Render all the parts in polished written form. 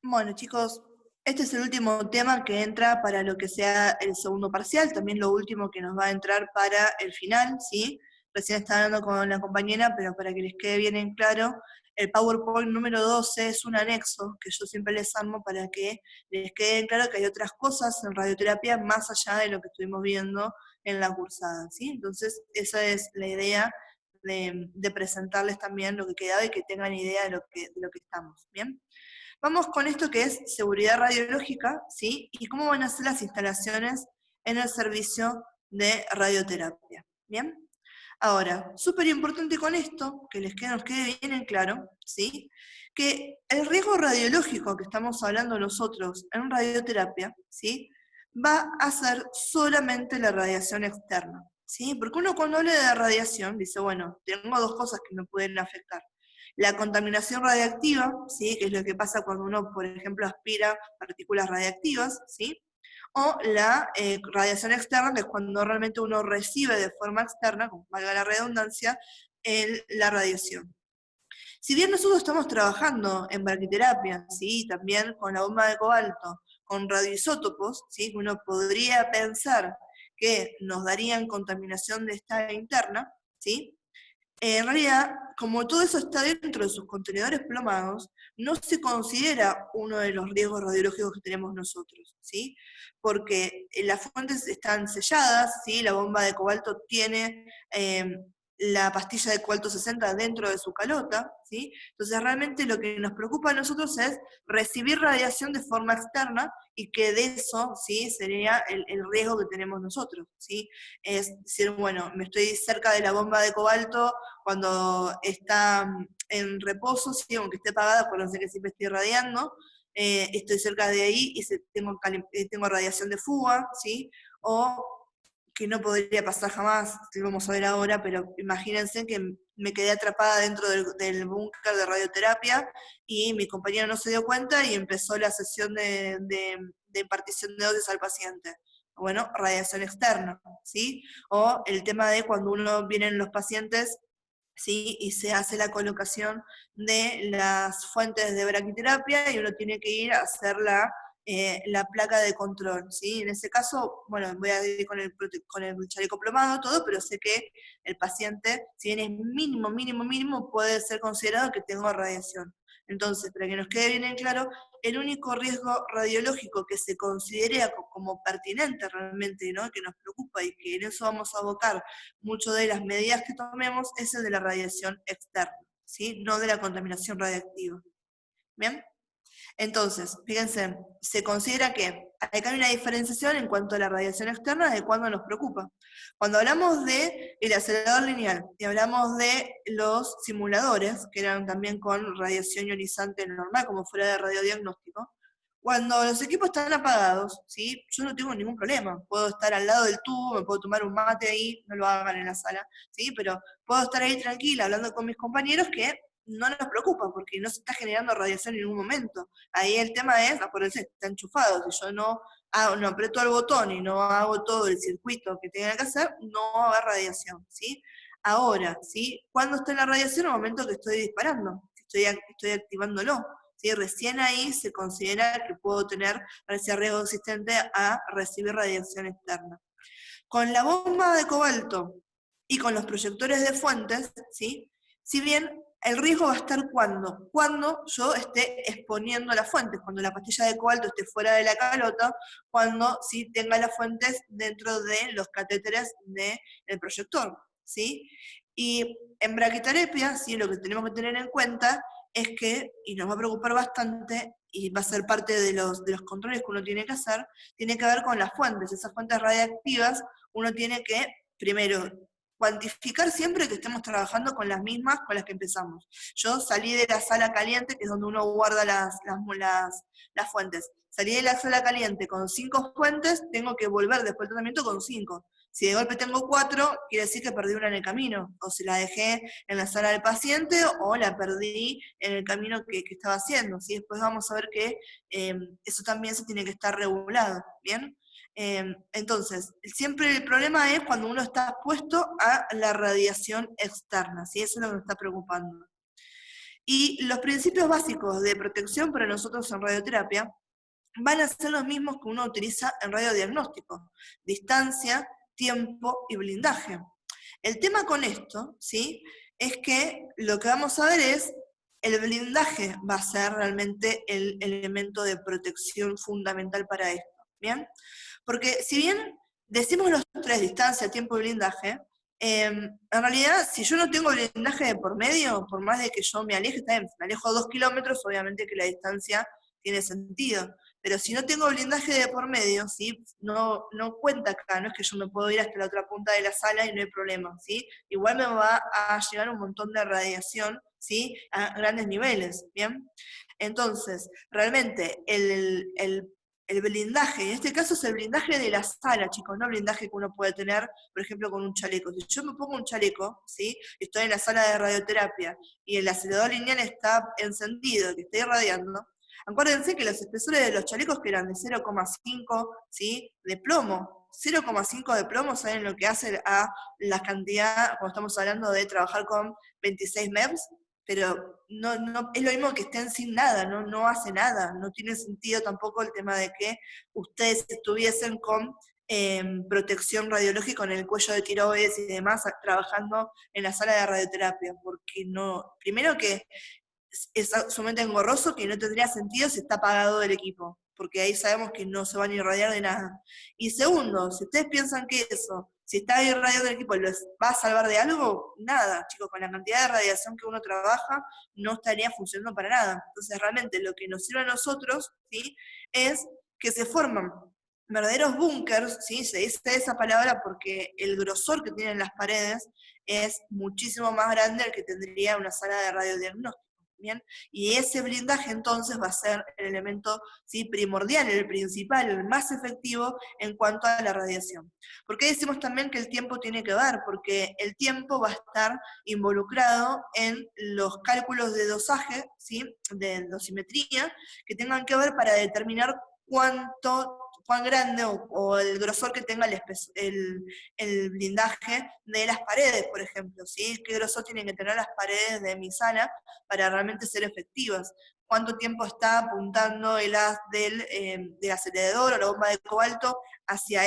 Bueno, chicos, este es el último tema que entra para lo que sea el segundo parcial, también lo último que nos va a entrar para el final, ¿sí? Recién estaba hablando con la compañera, pero para que les quede bien en claro, el PowerPoint número 12 es un anexo que yo siempre les armo para que les quede en claro que hay otras cosas en radioterapia más allá de lo que estuvimos viendo en la cursada, ¿sí? Entonces, esa es la idea de presentarles también lo que quedaba y que tengan idea de lo que estamos, ¿bien? Vamos con esto que es seguridad radiológica, ¿sí? Y cómo van a ser las instalaciones en el servicio de radioterapia, ¿bien? Ahora, súper importante con esto, que nos quede bien en claro, ¿sí? Que el riesgo radiológico que estamos hablando nosotros en radioterapia, ¿sí? Va a ser solamente la radiación externa, ¿sí? Porque uno cuando habla de radiación dice, bueno, tengo dos cosas que me pueden afectar. La contaminación radiactiva, ¿sí? Que es lo que pasa cuando uno, por ejemplo, aspira partículas radiactivas, ¿sí? O la radiación externa, que es cuando realmente uno recibe de forma externa, como valga la redundancia, la radiación. Si bien nosotros estamos trabajando en braquiterapia, ¿sí? También con la bomba de cobalto, con radioisótopos, ¿sí? Uno podría pensar que nos darían contaminación de esta interna, ¿sí? En realidad, como todo eso está dentro de sus contenedores plomados, no se considera uno de los riesgos radiológicos que tenemos nosotros, ¿sí? Porque las fuentes están selladas, ¿sí? La bomba de cobalto tiene la pastilla de cobalto 60 dentro de su calota, ¿sí? Entonces realmente lo que nos preocupa a nosotros es recibir radiación de forma externa y que de eso, ¿sí? Sería el riesgo que tenemos nosotros, ¿sí? Es decir, bueno, me estoy cerca de la bomba de cobalto cuando está en reposo, ¿sí? Aunque esté apagada, acuérdense que siempre estoy radiando, estoy cerca de ahí y tengo radiación de fuga, ¿sí? O que no podría pasar jamás, lo vamos a ver ahora, pero imagínense que me quedé atrapada dentro del búnker de radioterapia y mi compañero no se dio cuenta y empezó la sesión de impartición de dosis al paciente. Bueno, radiación externa, ¿sí? O el tema de cuando uno vienen los pacientes, ¿sí? Y se hace la colocación de las fuentes de braquiterapia y uno tiene que ir a hacer la placa de control, ¿sí? En ese caso, bueno, voy a ir con el chaleco plomado, todo, pero sé que el paciente, si bien es mínimo, mínimo, mínimo, puede ser considerado que tengo radiación. Entonces, para que nos quede bien en claro, el único riesgo radiológico que se considera como pertinente realmente, ¿no? Que nos preocupa y que en eso vamos a abocar mucho de las medidas que tomemos es el de la radiación externa, ¿sí? No de la contaminación radiactiva. ¿Bien? Entonces, fíjense, se considera que acá hay una diferenciación en cuanto a la radiación externa de cuando nos preocupa. Cuando hablamos del acelerador lineal y hablamos de los simuladores, que eran también con radiación ionizante normal, como fuera de radiodiagnóstico, cuando los equipos están apagados, ¿sí? Yo no tengo ningún problema. Puedo estar al lado del tubo, me puedo tomar un mate ahí, no lo hagan en la sala, ¿sí? Pero puedo estar ahí tranquila hablando con mis compañeros que no nos preocupa porque no se está generando radiación en ningún momento. Ahí el tema es, acuérdense, está enchufado. Si yo no aprieto el botón y no hago todo el circuito que tenga que hacer, no va a haber radiación, ¿sí? Ahora, ¿sí? ¿Cuándo está la radiación? En el momento que estoy disparando, que estoy activándolo. ¿Sí? Recién ahí se considera que puedo tener ese riesgo existente a recibir radiación externa. Con la bomba de cobalto y con los proyectores de fuentes, ¿sí? Si bien el riesgo va a estar cuando yo esté exponiendo las fuentes, cuando la pastilla de cobalto esté fuera de la calota, cuando sí tenga las fuentes dentro de los catéteres del proyector, ¿sí? Y en braquiterapia, ¿sí? Lo que tenemos que tener en cuenta es que, y nos va a preocupar bastante, y va a ser parte de los controles que uno tiene que hacer, tiene que ver con las fuentes. Esas fuentes radiactivas uno tiene que, primero, cuantificar siempre que estemos trabajando con las mismas con las que empezamos. Yo salí de la sala caliente, que es donde uno guarda las fuentes. Salí de la sala caliente con 5 fuentes, tengo que volver después del tratamiento con 5. Si de golpe tengo 4, quiere decir que perdí una en el camino, o si la dejé en la sala del paciente, o la perdí en el camino que estaba haciendo. ¿Sí? Después vamos a ver que eso también se tiene que estar regulado, ¿bien? Entonces, siempre el problema es cuando uno está expuesto a la radiación externa, ¿sí? Eso es lo que nos está preocupando. Y los principios básicos de protección para nosotros en radioterapia van a ser los mismos que uno utiliza en radiodiagnóstico: distancia, tiempo y blindaje. El tema con esto, ¿sí?, es que lo que vamos a ver es el blindaje va a ser realmente el elemento de protección fundamental para esto, ¿bien? Porque si bien decimos los tres: distancia, tiempo y blindaje, en realidad, si yo no tengo blindaje de por medio, por más de que yo me aleje, también, me alejo 2 kilómetros, obviamente que la distancia tiene sentido. Pero si no tengo blindaje de por medio, ¿sí?, no cuenta acá, no es que yo me puedo ir hasta la otra punta de la sala y no hay problema, ¿sí? Igual me va a llegar un montón de radiación, ¿sí?, a grandes niveles, ¿bien? Entonces, realmente el blindaje, en este caso es el blindaje de la sala, chicos, no blindaje que uno puede tener, por ejemplo, con un chaleco. Si yo me pongo un chaleco, ¿sí?, estoy en la sala de radioterapia y el acelerador lineal está encendido, que está irradiando, acuérdense que los espesores de los chalecos, que eran de 0,5, ¿sí?, de plomo. 0,5 de plomo, ¿saben lo que hace a la cantidad, cuando estamos hablando de trabajar con 26 MEMS? Pero no es lo mismo que estén sin nada, no hace nada, no tiene sentido tampoco el tema de que ustedes estuviesen con protección radiológica en el cuello de tiroides y demás, trabajando en la sala de radioterapia, porque no, primero que es sumamente engorroso, que no tendría sentido si está apagado el equipo, porque ahí sabemos que no se van a irradiar de nada. Y segundo, si ustedes piensan que eso, si está irradiado el equipo, ¿les va a salvar de algo? Nada, chicos, con la cantidad de radiación que uno trabaja, no estaría funcionando para nada. Entonces, realmente lo que nos sirve a nosotros, ¿sí?, es que se forman verdaderos búnkers, ¿sí?, se dice esa palabra porque el grosor que tienen las paredes es muchísimo más grande al que tendría una sala de radiodiagnóstico. ¿Bien? Y ese blindaje entonces va a ser el elemento, ¿sí?, primordial, el principal, el más efectivo en cuanto a la radiación. ¿Por qué decimos también que el tiempo tiene que ver? Porque el tiempo va a estar involucrado en los cálculos de dosaje, ¿sí?, de dosimetría, que tengan que ver para determinar cuán grande o el grosor que tenga el blindaje de las paredes, por ejemplo, ¿sí? Qué grosor tienen que tener las paredes de mi sala para realmente ser efectivas. Cuánto tiempo está apuntando el haz del acelerador o la bomba de cobalto hacia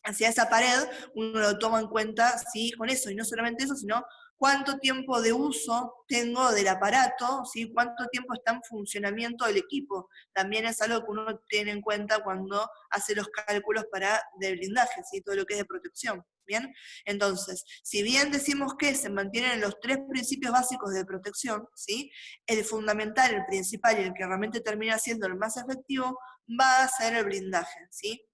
hacia esa pared, uno lo toma en cuenta, ¿sí?, con eso, y no solamente eso, sino cuánto tiempo de uso tengo del aparato, ¿sí?, cuánto tiempo está en funcionamiento del equipo. También es algo que uno tiene en cuenta cuando hace los cálculos de blindaje, ¿sí?, todo lo que es de protección. ¿Bien? Entonces, si bien decimos que se mantienen los tres principios básicos de protección, ¿sí?, el fundamental, el principal y el que realmente termina siendo el más efectivo va a ser el blindaje, ¿sí?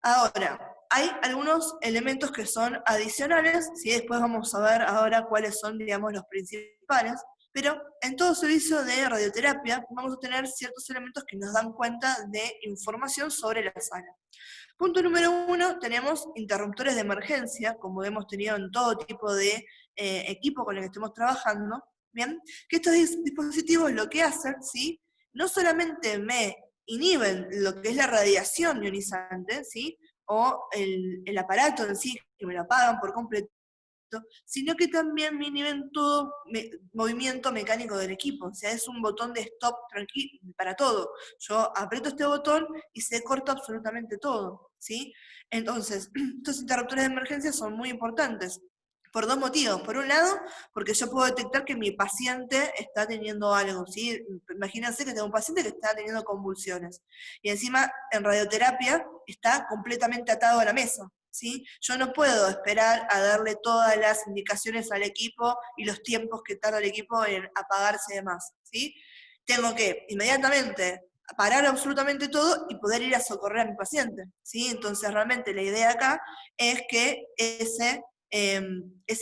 Ahora, hay algunos elementos que son adicionales, ¿sí? Después vamos a ver ahora cuáles son, digamos, los principales, pero en todo servicio de radioterapia vamos a tener ciertos elementos que nos dan cuenta de información sobre la sala. Punto número 1, tenemos interruptores de emergencia, como hemos tenido en todo tipo de equipo con el que estemos trabajando, ¿bien? Que estos dispositivos lo que hacen, ¿sí?, no solamente me inhiben lo que es la radiación ionizante, ¿sí?, o el aparato en sí, que me lo apagan por completo, sino que también me inhiben todo movimiento mecánico del equipo. O sea, es un botón de stop para todo. Yo aprieto este botón y se corta absolutamente todo, ¿sí? Entonces, estos interruptores de emergencia son muy importantes por dos motivos. Por un lado, porque yo puedo detectar que mi paciente está teniendo algo, ¿sí? Imagínense que tengo un paciente que está teniendo convulsiones. Y encima, en radioterapia, está completamente atado a la mesa, ¿sí? Yo no puedo esperar a darle todas las indicaciones al equipo y los tiempos que tarda el equipo en apagarse y demás, ¿sí? Tengo que inmediatamente parar absolutamente todo y poder ir a socorrer a mi paciente, ¿sí? Entonces realmente la idea acá es que ese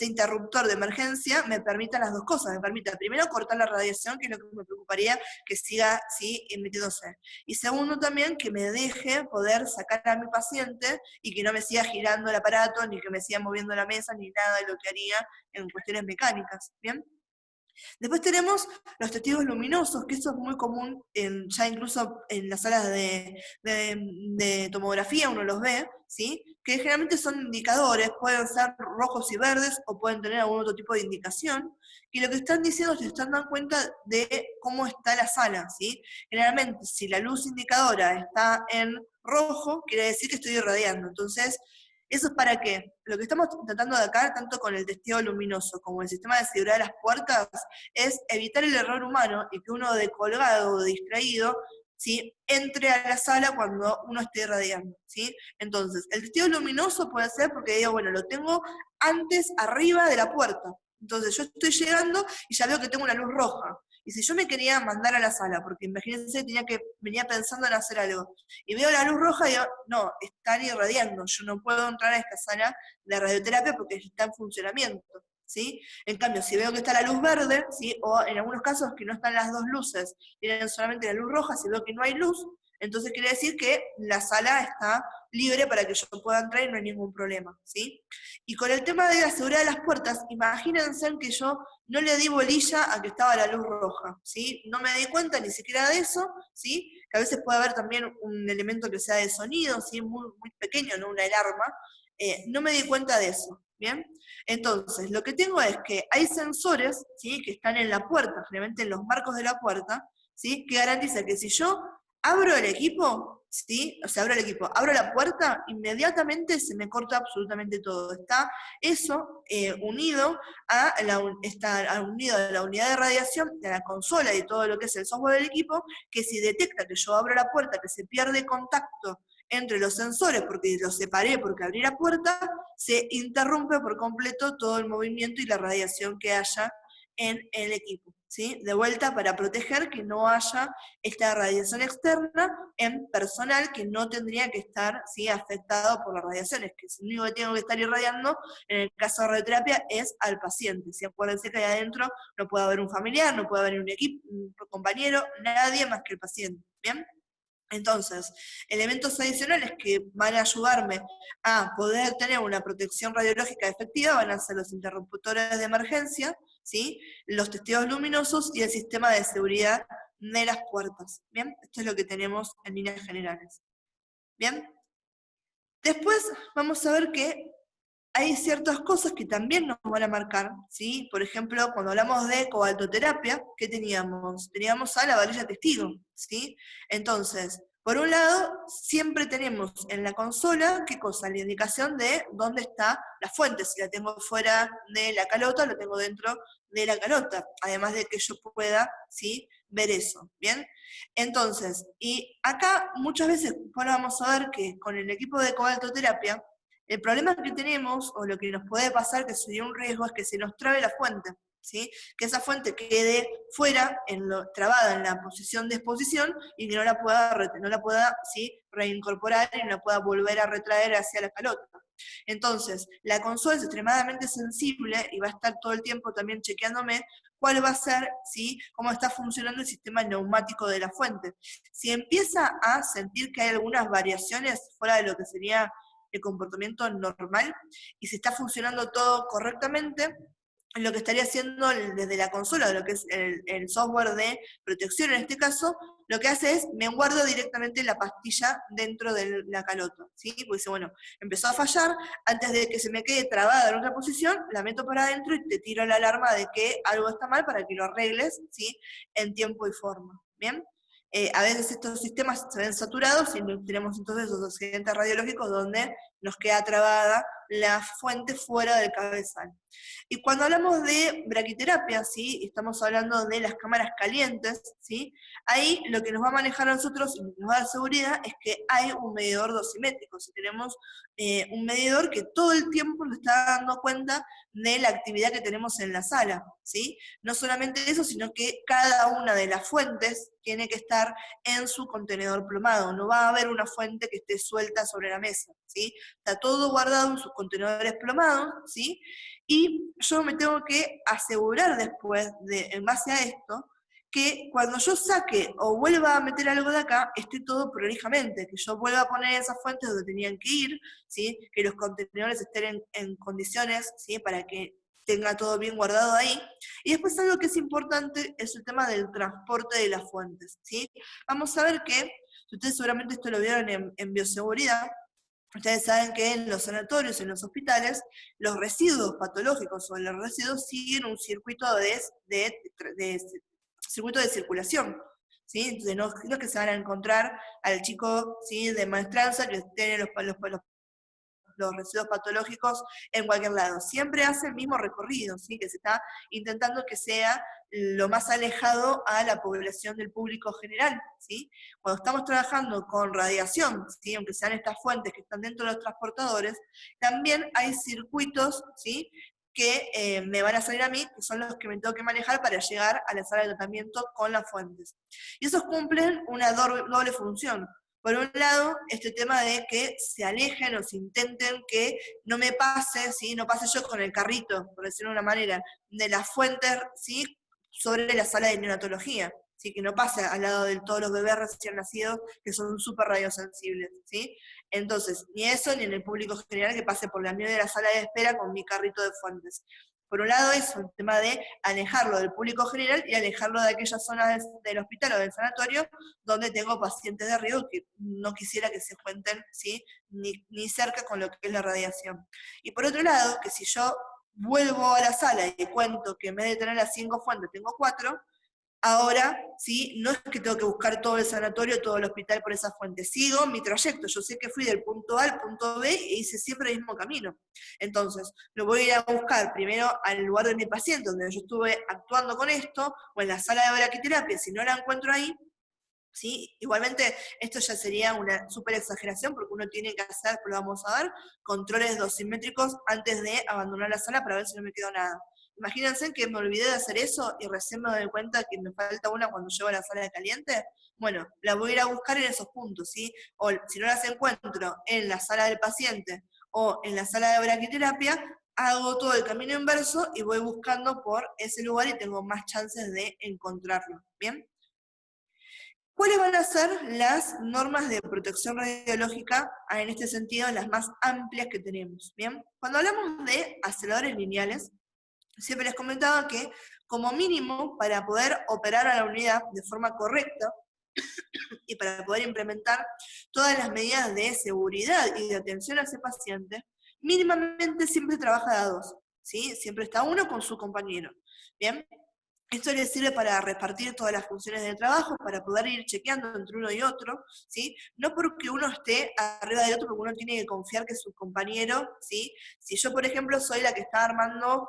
interruptor de emergencia me permita las dos cosas, me permita primero cortar la radiación, que es lo que me preocuparía que siga, ¿sí?, emitiéndose, y segundo también que me deje poder sacar a mi paciente y que no me siga girando el aparato, ni que me siga moviendo la mesa, ni nada de lo que haría en cuestiones mecánicas, ¿bien? Después tenemos los testigos luminosos, que eso es muy común ya incluso en las salas de tomografía uno los ve, ¿sí? Que generalmente son indicadores, pueden ser rojos y verdes o pueden tener algún otro tipo de indicación, y lo que están diciendo es que están dando cuenta de cómo está la sala, ¿sí? Generalmente si la luz indicadora está en rojo, quiere decir que estoy irradiando, entonces ¿eso es para qué? Lo que estamos tratando de acá, tanto con el testigo luminoso como el sistema de seguridad de las puertas, es evitar el error humano y que uno de colgado o distraído, ¿sí? Entre a la sala cuando uno esté irradiando, ¿sí? Entonces, el testigo luminoso puede ser porque digo, bueno, lo tengo antes arriba de la puerta. Entonces yo estoy llegando y ya veo que tengo una luz roja. Y si yo me quería mandar a la sala, porque imagínense, venía pensando en hacer algo, y veo la luz roja y digo, no, están irradiando, yo no puedo entrar a esta sala de radioterapia porque está en funcionamiento, ¿sí? En cambio, si veo que está la luz verde, ¿sí? O en algunos casos que no están las dos luces, tienen solamente la luz roja, si veo que no hay luz, entonces quiere decir que la sala está libre para que yo pueda entrar y no hay ningún problema, ¿sí? Y con el tema de la seguridad de las puertas, imagínense que yo no le di bolilla a que estaba la luz roja, ¿sí? No me di cuenta ni siquiera de eso, ¿sí? Que a veces puede haber también un elemento que sea de sonido, ¿sí? Muy pequeño, no una alarma. No me di cuenta de eso, ¿bien? Entonces, lo que tengo es que hay sensores, ¿sí? Que están en la puerta, generalmente en los marcos de la puerta, ¿sí? Que garantiza que si yo abro el equipo, ¿sí? O sea, abro el equipo, abro la puerta, inmediatamente se me corta absolutamente todo. Está eso unido unido a la unidad de radiación, de la consola y todo lo que es el software del equipo, que si detecta que yo abro la puerta, que se pierde contacto entre los sensores, porque los separé porque abrí la puerta, se interrumpe por completo todo el movimiento y la radiación que haya en el equipo, ¿sí? De vuelta para proteger que no haya esta radiación externa en personal que no tendría que estar, ¿sí? Afectado por las radiaciones, que es lo único que tengo que estar irradiando en el caso de radioterapia es al paciente, ¿sí? Acuérdense que ahí adentro no puede haber un familiar, no puede haber un equipo, un compañero, nadie más que el paciente, ¿bien? Entonces, elementos adicionales que van a ayudarme a poder tener una protección radiológica efectiva van a ser los interruptores de emergencia, ¿sí? Los testigos luminosos y el sistema de seguridad de las puertas. ¿Bien? Esto es lo que tenemos en líneas generales. ¿Bien? Después vamos a ver que hay ciertas cosas que también nos van a marcar, ¿sí? Por ejemplo, cuando hablamos de cobaltoterapia, ¿qué teníamos? Teníamos a la varilla testigo, ¿sí? Entonces, por un lado, siempre tenemos en la consola, ¿qué cosa? La indicación de dónde está la fuente. Si la tengo fuera de la calota, lo tengo dentro de la calota. Además de que yo pueda, ¿sí? Ver eso, ¿bien? Entonces, y acá muchas veces, ahora vamos a ver que con el equipo de cobaltoterapia, el problema que tenemos, o lo que nos puede pasar, que sería un riesgo, es que se nos trabe la fuente, ¿sí? Que esa fuente quede fuera, trabada en la posición de exposición, y que no la pueda ¿sí? Reincorporar y no la pueda volver a retraer hacia la calota. Entonces, la consola es extremadamente sensible y va a estar todo el tiempo también chequeándome cuál va a ser, ¿sí? Cómo está funcionando el sistema neumático de la fuente. Si empieza a sentir que hay algunas variaciones fuera de lo que sería el comportamiento normal, y si está funcionando todo correctamente, lo que estaría haciendo desde la consola, lo que es el software de protección en este caso, lo que hace es, me guardo directamente la pastilla dentro de la calota, ¿sí? Porque dice, bueno, empezó a fallar, antes de que se me quede trabada en otra posición, la meto para adentro y te tiro la alarma de que algo está mal para que lo arregles, ¿sí? En tiempo y forma, ¿bien? A veces estos sistemas se ven saturados y tenemos entonces esos accidentes radiológicos donde nos queda trabada la fuente fuera del cabezal. Y cuando hablamos de braquiterapia, ¿sí? Estamos hablando de las cámaras calientes, ¿sí? Ahí lo que nos va a manejar a nosotros y nos va a dar seguridad es que hay un medidor dosimétrico. Si tenemos un medidor que todo el tiempo nos está dando cuenta de la actividad que tenemos en la sala, ¿sí? No solamente eso, sino que cada una de las fuentes tiene que estar en su contenedor plomado. No va a haber una fuente que esté suelta sobre la mesa, ¿sí? Está todo guardado en sus contenedores plomados, ¿sí? Y yo me tengo que asegurar después, en base a esto, que cuando yo saque o vuelva a meter algo de acá, esté todo prolijamente, que yo vuelva a poner esas fuentes donde tenían que ir, ¿sí? Que los contenedores estén en condiciones, ¿sí? Para que tenga todo bien guardado ahí. Y después algo que es importante es el tema del transporte de las fuentes, ¿sí? Vamos a ver que, ustedes seguramente esto lo vieron en bioseguridad, ustedes saben que en los sanatorios, en los hospitales, los residuos patológicos o los residuos siguen un circuito circuito de circulación, ¿sí? Entonces no es que se van a encontrar al chico, ¿sí?, de maestranza que tiene los residuos patológicos en cualquier lado. Siempre hace el mismo recorrido, ¿sí?, que se está intentando que sea lo más alejado a la población del público general, ¿sí? Cuando estamos trabajando con radiación, ¿sí?, aunque sean estas fuentes que están dentro de los transportadores, también hay circuitos, ¿sí?, que me van a salir a mí, que son los que me tengo que manejar para llegar a la sala de tratamiento con las fuentes. Y esos cumplen una doble función. Por un lado, este tema de que se alejen o se intenten que no me pase, ¿sí?, no pase yo con el carrito, por decirlo de una manera, de las fuentes, ¿sí?, sobre la sala de neonatología, ¿sí?, que no pase al lado de todos los bebés recién nacidos que son súper radiosensibles, ¿sí? Entonces, ni eso, ni en el público general que pase por la mía de la sala de espera con mi carrito de fuentes. Por un lado eso, el tema de alejarlo del público general y alejarlo de aquellas zonas del hospital o del sanatorio donde tengo pacientes de riesgo que no quisiera que se cuenten, ¿sí?, ni cerca con lo que es la radiación. Y por otro lado, que si yo vuelvo a la sala y cuento que en vez de tener las 5 fuentes tengo 4, ahora, ¿sí?, no es que tengo que buscar todo el sanatorio, todo el hospital por esa fuente. Sigo mi trayecto. Yo sé que fui del punto A al punto B e hice siempre el mismo camino. Entonces, lo voy a ir a buscar primero al lugar de mi paciente, donde yo estuve actuando con esto, o en la sala de braquiterapia, si no la encuentro ahí, ¿sí? Igualmente, esto ya sería una súper exageración, porque uno tiene que hacer, lo vamos a ver, controles dosimétricos antes de abandonar la sala para ver si no me quedó nada. Imagínense que me olvidé de hacer eso y recién me doy cuenta que me falta una cuando llego a la sala de caliente. Bueno, la voy a ir a buscar en esos puntos, ¿sí? O si no las encuentro en la sala del paciente o en la sala de braquiterapia, hago todo el camino inverso y voy buscando por ese lugar y tengo más chances de encontrarlo, ¿bien? ¿Cuáles van a ser las normas de protección radiológica, en este sentido, las más amplias que tenemos? ¿Bien? Cuando hablamos de aceleradores lineales, siempre les comentaba que, como mínimo, para poder operar a la unidad de forma correcta y para poder implementar todas las medidas de seguridad y de atención a ese paciente, mínimamente siempre trabaja de a dos, ¿sí? Siempre está uno con su compañero, ¿bien? Esto les sirve para repartir todas las funciones de trabajo, para poder ir chequeando entre uno y otro, ¿sí? No porque uno esté arriba del otro, porque uno tiene que confiar que su compañero, ¿sí? Si yo, por ejemplo, soy la que está armando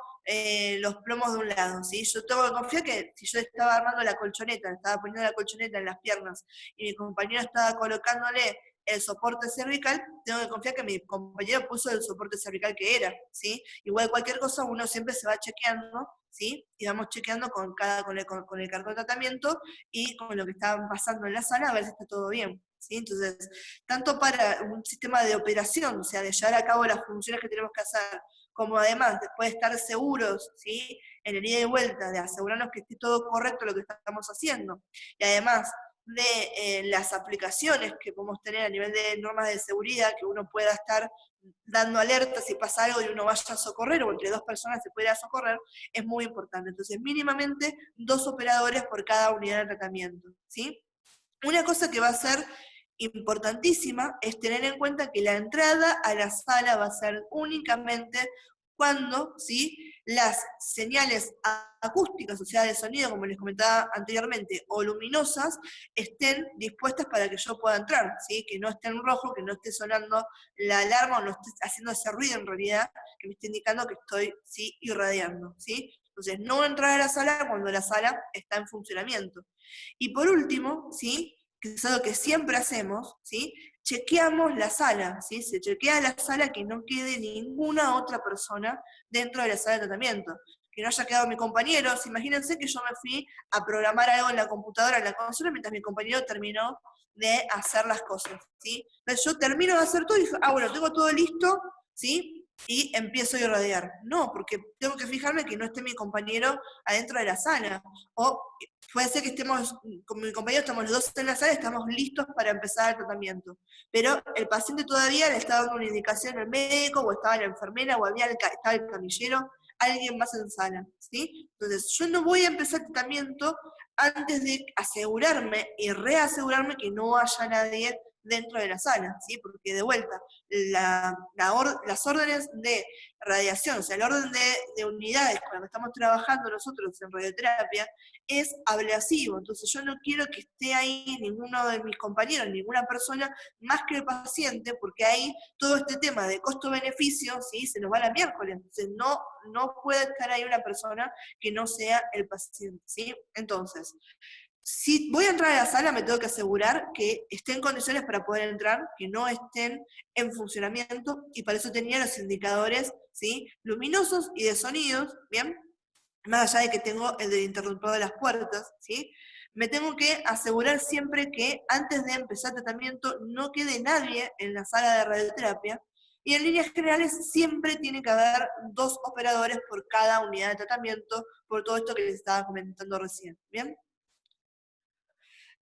los plomos de un lado, ¿sí? Yo tengo que confiar que si yo estaba armando la colchoneta, estaba poniendo la colchoneta en las piernas, y mi compañero estaba colocándole el soporte cervical, tengo que confiar que mi compañero puso el soporte cervical que era, ¿sí? Igual cualquier cosa uno siempre se va chequeando, ¿sí? Y vamos chequeando con el cartón de tratamiento y con lo que está pasando en la sala a ver si está todo bien, ¿sí? Entonces, tanto para un sistema de operación, o sea, de llevar a cabo las funciones que tenemos que hacer, como además después de estar seguros, ¿sí?, en el ida y vuelta, de asegurarnos que esté todo correcto lo que estamos haciendo, y además de las aplicaciones que podemos tener a nivel de normas de seguridad, que uno pueda estar dando alerta si pasa algo y uno vaya a socorrer, o entre dos personas se pueda socorrer, es muy importante. Entonces, mínimamente 2 operadores por cada unidad de tratamiento, ¿sí? Una cosa que va a ser importantísima es tener en cuenta que la entrada a la sala va a ser únicamente cuando, ¿sí?, las señales acústicas, o sea, de sonido, como les comentaba anteriormente, o luminosas, estén dispuestas para que yo pueda entrar, ¿sí?, que no esté en rojo, que no esté sonando la alarma o no esté haciendo ese ruido en realidad, que me esté indicando que estoy, ¿sí?, irradiando, ¿sí? Entonces, no entrar a la sala cuando la sala está en funcionamiento. Y por último, ¿sí?, que es algo que siempre hacemos, ¿sí?, chequeamos la sala, ¿sí? Se chequea la sala que no quede ninguna otra persona dentro de la sala de tratamiento. Que no haya quedado mi compañero. Imagínense que yo me fui a programar algo en la computadora, en la consola, mientras mi compañero terminó de hacer las cosas, ¿sí? Entonces yo termino de hacer todo y digo, bueno, tengo todo listo, ¿sí?, y empiezo a irradiar. No, porque tengo que fijarme que no esté mi compañero adentro de la sala. O puede ser que estemos, con mi compañero estamos los dos en la sala, estamos listos para empezar el tratamiento. Pero el paciente todavía le estaba dando una indicación al médico, o estaba la enfermera, o estaba el camillero alguien más en sala, ¿sí? Entonces, yo no voy a empezar tratamiento antes de asegurarme y reasegurarme que no haya nadie dentro de la sala, ¿sí? Porque de vuelta, las órdenes de radiación, o sea, el orden de unidades con las que estamos trabajando nosotros en radioterapia es ablasivo, entonces yo no quiero que esté ahí ninguno de mis compañeros, ninguna persona más que el paciente, porque ahí todo este tema de costo-beneficio, ¿sí? Se nos va a la miércoles, entonces no puede estar ahí una persona que no sea el paciente, ¿sí? Entonces, si voy a entrar a la sala, me tengo que asegurar que esté en condiciones para poder entrar, que no estén en funcionamiento, y para eso tenía los indicadores, ¿sí? Luminosos y de sonidos, ¿bien? Más allá de que tengo el del interruptor de las puertas, ¿sí? Me tengo que asegurar siempre que antes de empezar el tratamiento no quede nadie en la sala de radioterapia, y en líneas generales siempre tiene que haber 2 operadores por cada unidad de tratamiento, por todo esto que les estaba comentando recién, ¿bien?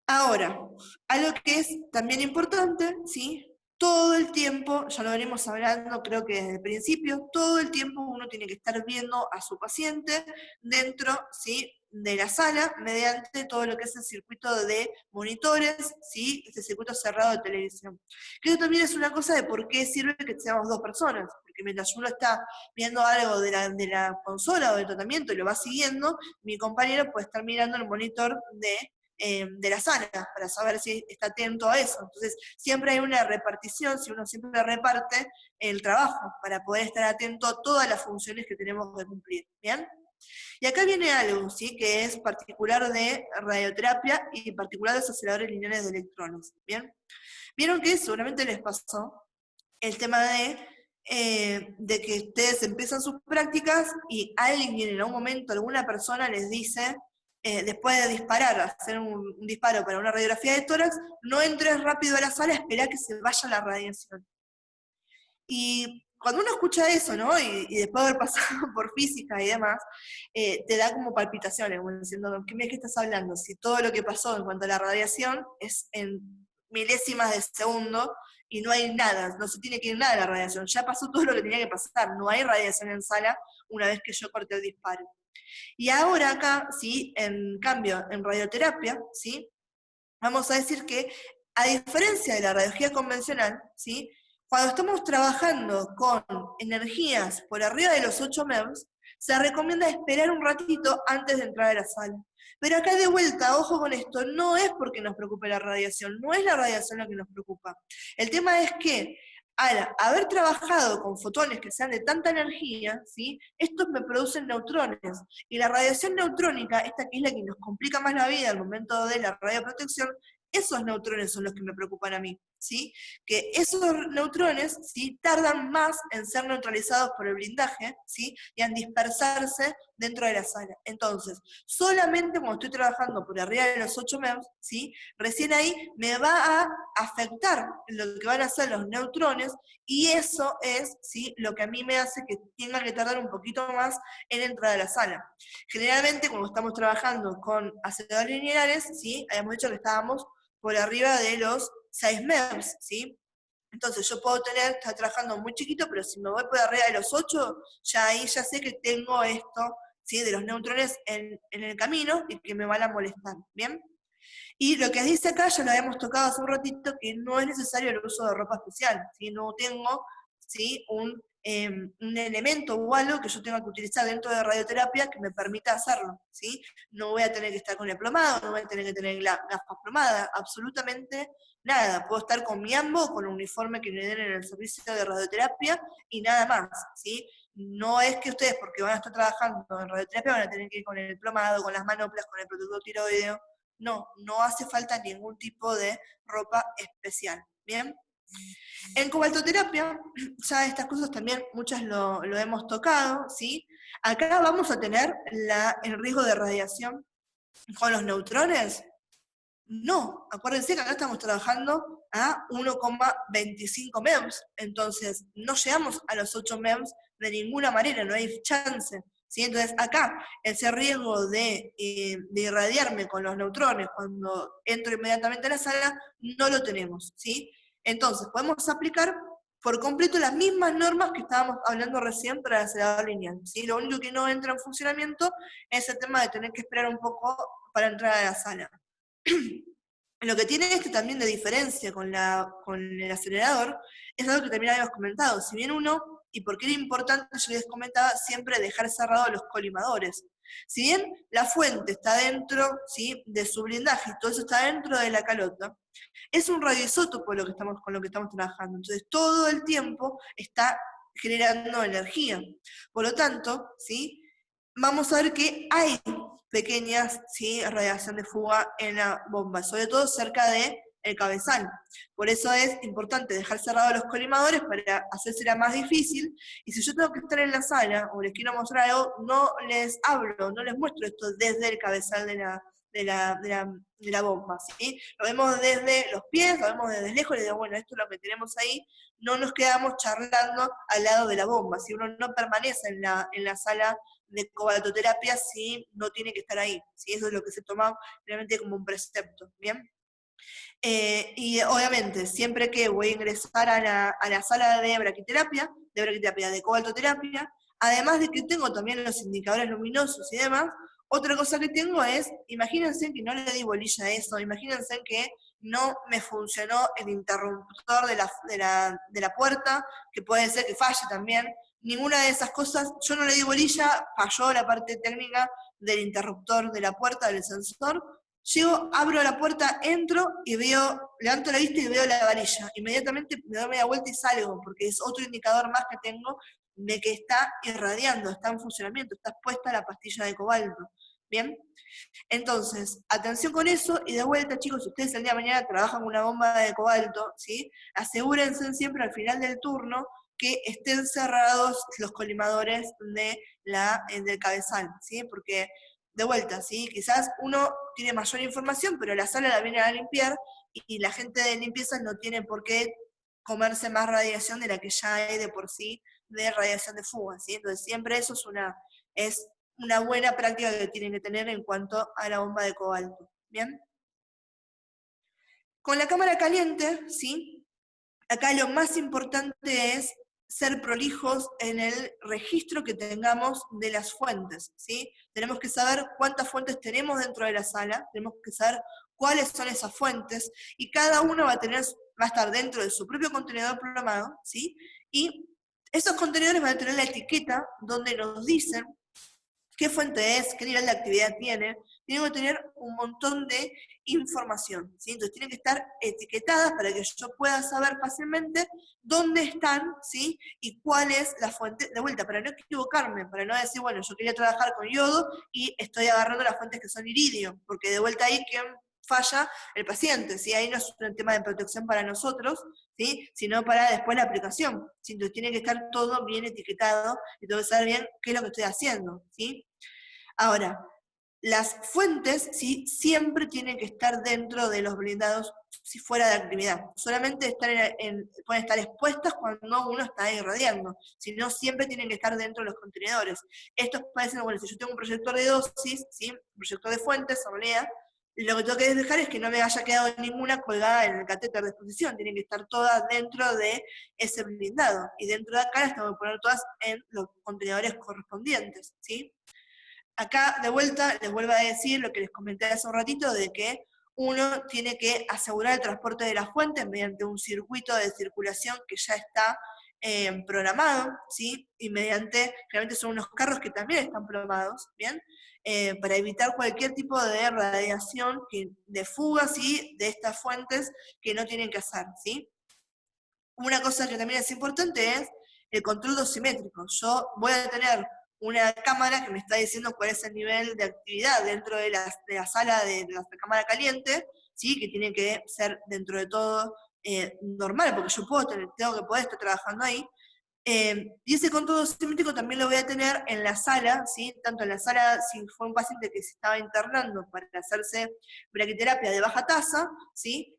Ahora, algo que es también importante, ¿sí? Todo el tiempo, ya lo venimos hablando creo que desde el principio, todo el tiempo uno tiene que estar viendo a su paciente dentro, ¿sí? De la sala mediante todo lo que es el circuito de monitores, ¿sí? Este circuito cerrado de televisión. Que eso también es una cosa de por qué sirve que seamos 2 personas, porque mientras uno está viendo algo de la consola o del tratamiento y lo va siguiendo, mi compañero puede estar mirando el monitor de la sala, para saber si está atento a eso. Entonces, siempre hay una repartición, si uno siempre reparte el trabajo, para poder estar atento a todas las funciones que tenemos que cumplir, ¿bien? Y acá viene algo, ¿sí? Que es particular de radioterapia y particular de los aceleradores lineales de electrones, ¿bien? Vieron que seguramente les pasó el tema de que ustedes empiezan sus prácticas y alguien en algún momento, alguna persona les dice, después de disparar, hacer un disparo para una radiografía de tórax, no entres rápido a la sala, espera que se vaya la radiación. Y cuando uno escucha eso, ¿no? Y después de haber pasado por física y demás, te da como palpitaciones, como diciendo, ¿qué estás hablando? Si todo lo que pasó en cuanto a la radiación es en milésimas de segundo y no hay nada, no se tiene que ir nada de la radiación, ya pasó todo lo que tenía que pasar, no hay radiación en sala una vez que yo corté el disparo. Y ahora acá, ¿sí? En cambio, en radioterapia, ¿sí? Vamos a decir que, a diferencia de la radiología convencional, ¿sí? Cuando estamos trabajando con energías por arriba de los 8 MeV, se recomienda esperar un ratito antes de entrar a la sala. Pero acá de vuelta, ojo con esto, no es porque nos preocupe la radiación, no es la radiación lo que nos preocupa. El tema es que al haber trabajado con fotones que sean de tanta energía, ¿sí? Estos me producen neutrones. Y la radiación neutrónica, esta que es la que nos complica más la vida al momento de la radioprotección, esos neutrones son los que me preocupan a mí, ¿sí? Que esos neutrones, ¿sí? Tardan más en ser neutralizados por el blindaje, ¿sí? Y en dispersarse dentro de la sala. Entonces, solamente cuando estoy trabajando por arriba de los 8 MeV, ¿sí? Recién ahí me va a afectar lo que van a ser los neutrones, y eso es, ¿sí? Lo que a mí me hace que tenga que tardar un poquito más en entrar a la sala. Generalmente, cuando estamos trabajando con aceleradores lineales, ¿sí? Habíamos dicho que estábamos por arriba de los 6 MeV, ¿sí? Entonces yo puedo estar trabajando muy chiquito, pero si me voy por arriba de los 8, ya ahí ya sé que tengo esto, ¿sí? De los neutrones en el camino y que me van a molestar, ¿bien? Y lo que dice acá, ya lo habíamos tocado hace un ratito, que no es necesario el uso de ropa especial, ¿sí? No tengo, ¿sí? Un elemento o algo que yo tenga que utilizar dentro de radioterapia que me permita hacerlo, ¿sí? No voy a tener que estar con el plomado, no voy a tener que tener gafas plomadas, absolutamente nada. Puedo estar con mi ambo, con un uniforme que me den en el servicio de radioterapia y nada más, ¿sí? No es que ustedes, porque van a estar trabajando en radioterapia, van a tener que ir con el plomado, con las manoplas, con el protector tiroideo. No, no hace falta ningún tipo de ropa especial, ¿bien? En cobaltoterapia, ya estas cosas también muchas lo hemos tocado, ¿sí? Acá vamos a tener el riesgo de radiación con los neutrones. No, acuérdense que acá estamos trabajando a 1,25 MeV, entonces no llegamos a los 8 MeV de ninguna manera, no hay chance. ¿Sí? Entonces acá ese riesgo de irradiarme con los neutrones cuando entro inmediatamente a la sala no lo tenemos, ¿sí? Entonces podemos aplicar por completo las mismas normas que estábamos hablando recién para el acelerador lineal, ¿sí? Lo único que no entra en funcionamiento es el tema de tener que esperar un poco para entrar a la sala. Lo que tiene este también de diferencia con el acelerador es algo que también habíamos comentado. Si bien uno, y porque era importante, yo les comentaba siempre dejar cerrados los colimadores. Si bien la fuente está dentro, ¿sí?, de su blindaje y todo eso está dentro de la calota, es un radioisótopo con lo que estamos trabajando. Entonces todo el tiempo está generando energía. Por lo tanto, ¿sí?, vamos a ver que hay pequeñas, ¿sí?, radiación de fuga en la bomba, sobre todo cerca del cabezal. Por eso es importante dejar cerrados los colimadores para hacérsela más difícil. Y si yo tengo que estar en la sala o les quiero mostrar algo, no les hablo, no les muestro esto desde el cabezal de la bomba, ¿sí? Lo vemos desde los pies, lo vemos desde lejos, y les digo, bueno, esto es lo que tenemos ahí, no nos quedamos charlando al lado de la bomba, si uno no permanece en la sala de cobaltoterapia, si no tiene que estar ahí, ¿sí? Eso es lo que se toma realmente como un precepto, ¿bien? Y obviamente, siempre que voy a ingresar a la sala de braquiterapia, de cobaltoterapia, además de que tengo también los indicadores luminosos y demás, otra cosa que tengo es, imagínense que no le di bolilla a eso, imagínense que no me funcionó el interruptor de la puerta, que puede ser que falle también. Ninguna de esas cosas, yo no le di bolilla, falló la parte técnica del interruptor de la puerta, del sensor. Llego, abro la puerta, entro y veo, levanto la vista y veo la varilla. Inmediatamente me doy media vuelta y salgo, porque es otro indicador más que tengo de que está irradiando, está en funcionamiento, está puesta la pastilla de cobalto. ¿Bien? Entonces, atención con eso, y de vuelta, chicos, si ustedes el día de mañana trabajan con una bomba de cobalto, ¿sí?, asegúrense siempre al final del turno que estén cerrados los colimadores del cabezal, ¿sí? Porque, de vuelta, ¿sí?, quizás uno tiene mayor información, pero la sala la viene a limpiar, y la gente de limpieza no tiene por qué comerse más radiación de la que ya hay de por sí de radiación de fuga, ¿sí? Entonces siempre eso es una buena práctica que tienen que tener en cuanto a la bomba de cobalto, ¿bien? Con la cámara caliente, ¿sí?, acá lo más importante es ser prolijos en el registro que tengamos de las fuentes, ¿sí? Tenemos que saber cuántas fuentes tenemos dentro de la sala, tenemos que saber cuáles son esas fuentes, y cada uno va a estar dentro de su propio contenedor plomado, ¿sí? Y esos contenedores van a tener la etiqueta donde nos dicen qué fuente es, qué nivel de actividad tienen que tener un montón de información, ¿sí? Entonces tienen que estar etiquetadas para que yo pueda saber fácilmente dónde están, ¿sí?, y cuál es la fuente, de vuelta, para no equivocarme, para no decir, bueno, yo quería trabajar con yodo y estoy agarrando las fuentes que son iridio, porque de vuelta ahí, ¿quién falla? El paciente, ¿sí? Ahí no es un tema de protección para nosotros, ¿sí?, sino para después la aplicación, ¿sí? Entonces tiene que estar todo bien etiquetado y tengo que saber bien qué es lo que estoy haciendo, ¿sí? Ahora, las fuentes, ¿sí?, siempre tienen que estar dentro de los blindados si fuera de actividad. Solamente pueden estar expuestas cuando uno está irradiando, si no siempre tienen que estar dentro de los contenedores. Estos parecen, bueno, si yo tengo un proyector de dosis, ¿sí?, un proyector de fuentes, OLEA, lo que tengo que dejar es que no me haya quedado ninguna colgada en el catéter de exposición, tienen que estar todas dentro de ese blindado, y dentro de acá las tengo que poner todas en los contenedores correspondientes, ¿sí? Acá, de vuelta, les vuelvo a decir lo que les comenté hace un ratito, de que uno tiene que asegurar el transporte de las fuentes mediante un circuito de circulación que ya está programado, ¿sí? Y generalmente son unos carros que también están programados, ¿bien? Para evitar cualquier tipo de radiación, de fuga, ¿sí?, de estas fuentes que no tienen que hacer, ¿sí? Una cosa que también es importante es el control dosimétrico. Yo voy a tener una cámara que me está diciendo cuál es el nivel de actividad dentro de la sala de la cámara caliente, ¿sí?, que tiene que ser dentro de todo normal, porque yo tengo que poder estar trabajando ahí. Y ese control dosimétrico también lo voy a tener en la sala, ¿sí?, tanto en la sala si fue un paciente que se estaba internando para hacerse braquiterapia de baja tasa, ¿sí?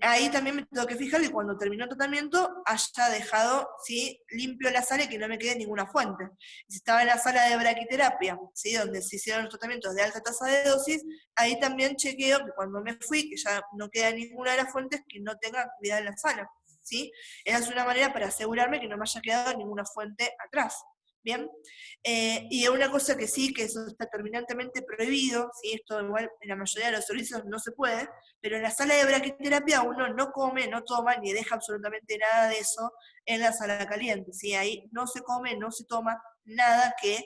Ahí también me tengo que fijar que cuando terminó el tratamiento haya dejado, ¿sí?, limpio la sala y que no me quede ninguna fuente. Si estaba en la sala de braquiterapia, ¿sí?, donde se hicieron los tratamientos de alta tasa de dosis, ahí también chequeo que cuando me fui, que ya no queda ninguna de las fuentes que no tenga actividad en la sala. ¿sí? Esa es una manera para asegurarme que no me haya quedado ninguna fuente atrás. Bien, y una cosa que sí, que eso está terminantemente prohibido, ¿sí? Esto igual en la mayoría de los servicios no se puede, pero en la sala de braquiterapia uno no come, no toma, ni deja absolutamente nada de eso en la sala caliente, ¿sí? Ahí no se come, no se toma nada que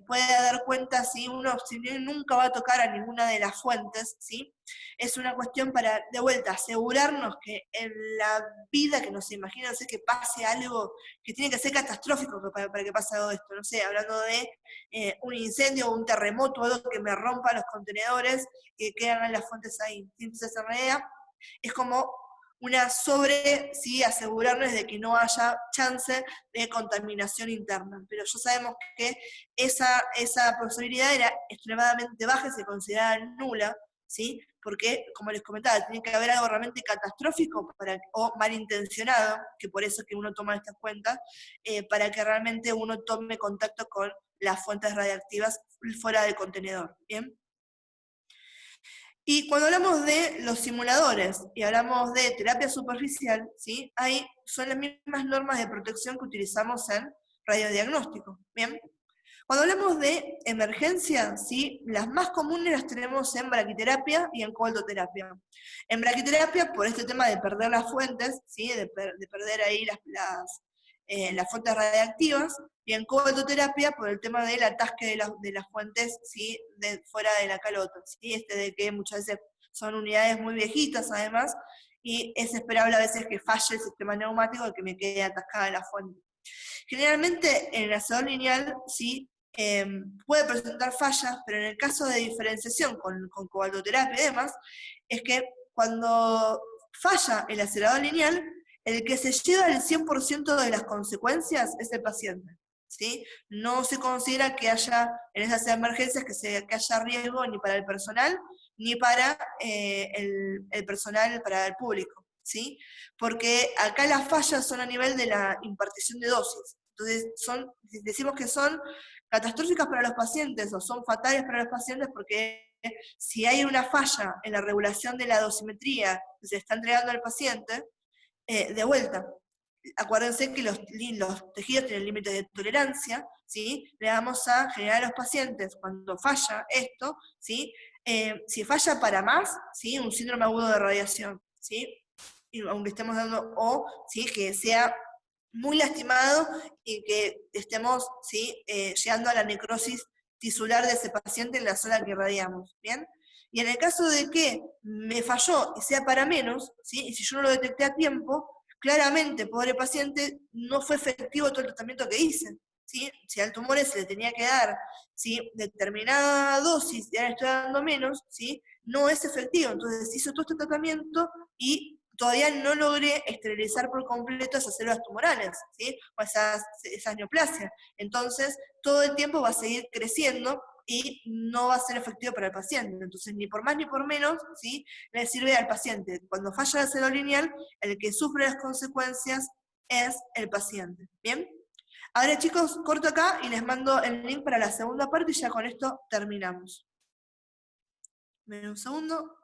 pueda dar cuenta si uno, si bien nunca va a tocar a ninguna de las fuentes, ¿sí? Es una cuestión para, de vuelta, asegurarnos que en la vida que nos imaginamos es que pase algo que tiene que ser catastrófico para que pase todo esto, no sé, hablando de un incendio o un terremoto o algo que me rompa los contenedores que quedan en las fuentes ahí. Entonces, en realidad, es como una sobre, sí, asegurarnos de que no haya chance de contaminación interna. Pero ya sabemos que esa posibilidad era extremadamente baja y se consideraba nula, ¿sí? Porque, como les comentaba, tiene que haber algo realmente catastrófico o malintencionado, que por eso es que uno toma estas cuentas, para que realmente uno tome contacto con las fuentes radiactivas fuera del contenedor, ¿bien? Y cuando hablamos de los simuladores y hablamos de terapia superficial, ¿sí? Ahí son las mismas normas de protección que utilizamos en radiodiagnóstico, ¿bien? Cuando hablamos de emergencia, ¿sí? Las más comunes las tenemos en braquiterapia y en cobaltoterapia. En braquiterapia, por este tema de perder las fuentes, ¿sí? de perder ahí las fuentes radiactivas, y en cobaltoterapia por el tema del atasque de las fuentes, ¿sí? Fuera de la calota, ¿sí? De que muchas veces son unidades muy viejitas además, y es esperable a veces que falle el sistema neumático y que me quede atascada la fuente. Generalmente en el acelerador lineal sí puede presentar fallas, pero en el caso de diferenciación con cobaltoterapia y demás, es que cuando falla el acelerador lineal, el que se lleva el 100% de las consecuencias es el paciente. ¿Sí? No se considera que haya en esas emergencias que haya riesgo ni para el personal ni para el personal, para el público. ¿Sí? Porque acá las fallas son a nivel de la impartición de dosis. Entonces, decimos que son catastróficas para los pacientes o son fatales para los pacientes porque si hay una falla en la regulación de la dosimetría que se está entregando al paciente, de vuelta, acuérdense que los tejidos tienen límites de tolerancia, ¿sí? Le vamos a generar a los pacientes, cuando falla esto, ¿sí? Si falla para más, ¿sí? Un síndrome agudo de radiación, ¿sí? Y aunque estemos dando, o ¿sí? Que sea muy lastimado y que estemos, ¿sí? Llegando a la necrosis tisular de ese paciente en la zona que irradiamos, ¿bien? Y en el caso de que me falló y sea para menos, ¿sí? Y si yo no lo detecté a tiempo, claramente, pobre paciente, no fue efectivo todo el tratamiento que hice, ¿sí? Si al tumor se le tenía que dar, ¿sí? Determinada dosis y ahora estoy dando menos, ¿sí? No es efectivo. Entonces hizo todo este tratamiento y todavía no logré esterilizar por completo esas células tumorales, ¿sí? O esas neoplasias. Entonces, todo el tiempo va a seguir creciendo y no va a ser efectivo para el paciente. Entonces, ni por más ni por menos, ¿sí? Le sirve al paciente. Cuando falla la célula lineal, el que sufre las consecuencias es el paciente. ¿Bien? Ahora, chicos, corto acá y les mando el link para la segunda parte y ya con esto terminamos. Ven un segundo.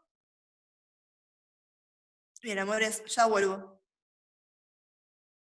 Bien, amores, ya vuelvo.